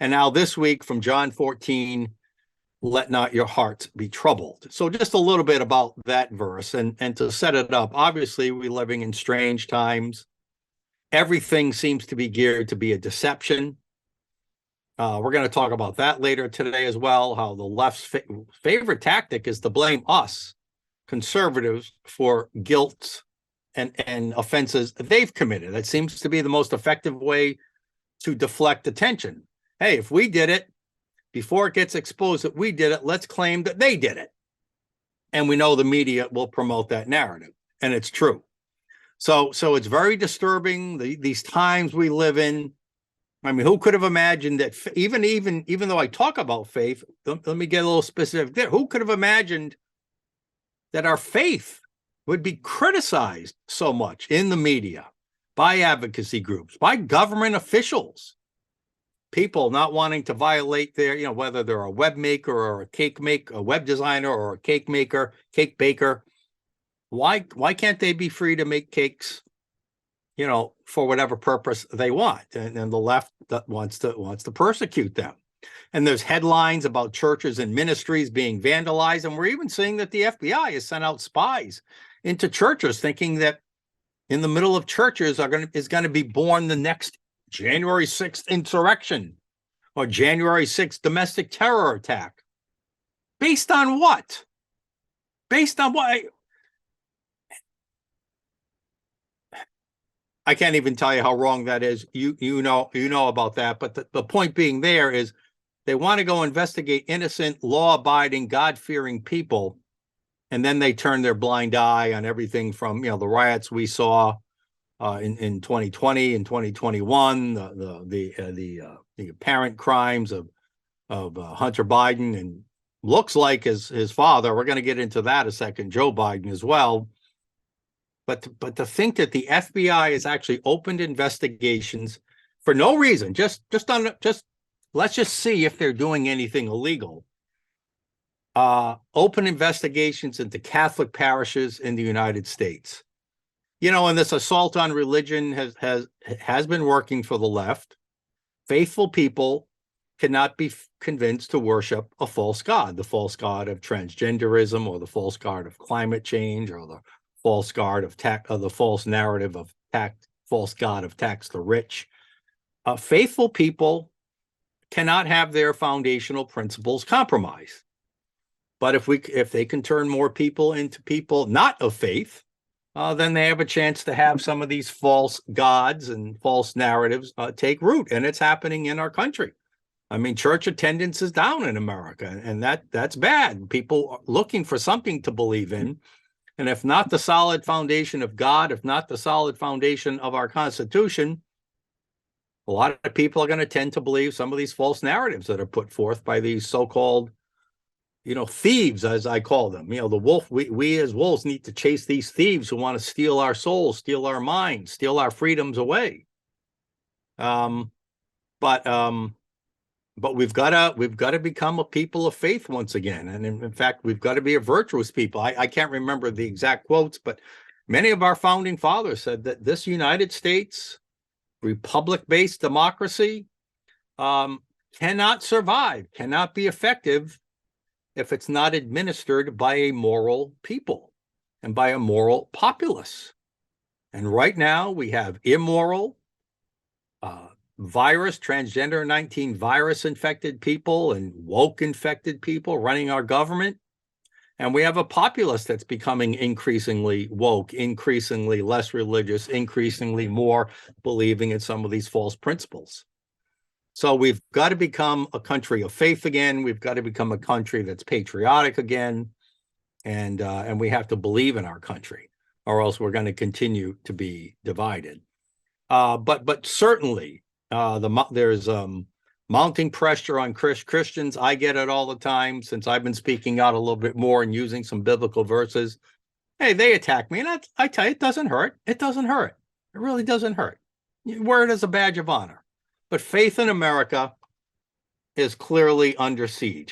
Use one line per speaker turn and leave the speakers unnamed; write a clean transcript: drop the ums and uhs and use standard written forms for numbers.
And now this week from John 14, let not your hearts be troubled. So just a little bit about that verse and to set it up. Obviously, we're living in strange times. Everything seems to be geared to be a deception. We're going to talk about that later today as well, how the left's favorite tactic is to blame us, conservatives, for guilt and offenses they've committed. That seems to be the most effective way to deflect attention. Hey, if we did it, before it gets exposed that we did it, let's claim that they did it. And we know the media will promote that narrative, and it's true. So it's very disturbing, these times we live in. I mean, who could have imagined that even though I talk about faith, let me get a little specific there. Who could have imagined that our faith would be criticized so much in the media, by advocacy groups, by government officials, people not wanting to violate their, whether they're a web maker or a cake maker, a web designer or a cake maker, cake baker. Why can't they be free to make cakes, for whatever purpose they want? And the left that wants to persecute them. And there's headlines about churches and ministries being vandalized. And we're even seeing that the FBI has sent out spies into churches, thinking that in the middle of churches is going to be born the next January 6th insurrection or January 6th domestic terror attack. Based on what? Based on what? I can't even tell you how wrong that is. You know about that. But the point being there is they want to go investigate innocent, law-abiding, God-fearing people, and then they turn their blind eye on everything from the riots we saw in 2020 and 2021, the apparent crimes of Hunter Biden, and looks like his father. We're going to get into that a second, Joe Biden as well. But to think that the FBI has actually opened investigations for no reason, just let's just see if they're doing anything illegal. Open investigations into Catholic parishes in the United States. And this assault on religion has been working for the left. Faithful people cannot be convinced to worship a false god, the false god of transgenderism, or the false god of climate change, or the false god of the false narrative of false god of tax the rich. Faithful people cannot have their foundational principles compromised. But if they can turn more people into people not of faith, then they have a chance to have some of these false gods and false narratives take root. And it's happening in our country. I mean, church attendance is down in America, and that's bad. People are looking for something to believe in. And if not the solid foundation of God, if not the solid foundation of our Constitution, a lot of people are going to tend to believe some of these false narratives that are put forth by these so-called thieves, as I call them. The wolf, we as wolves need to chase these thieves who want to steal our souls, steal our minds, steal our freedoms away. But we've got to become a people of faith once again. And in fact, we've got to be a virtuous people. I can't remember the exact quotes, but many of our founding fathers said that this United States republic-based democracy cannot survive, cannot be effective if it's not administered by a moral people and by a moral populace. And right now we have immoral, transgender 19 virus infected people and woke infected people running our government. And we have a populace that's becoming increasingly woke, increasingly less religious, increasingly more believing in some of these false principles. So we've got to become a country of faith again. We've got to become a country that's patriotic again. And we have to believe in our country, or else we're going to continue to be divided. But certainly there's mounting pressure on Christians. I get it all the time since I've been speaking out a little bit more and using some biblical verses. Hey, they attack me. And I tell you, it doesn't hurt. It doesn't hurt. It really doesn't hurt. You wear it as a badge of honor. But faith in America is clearly under siege.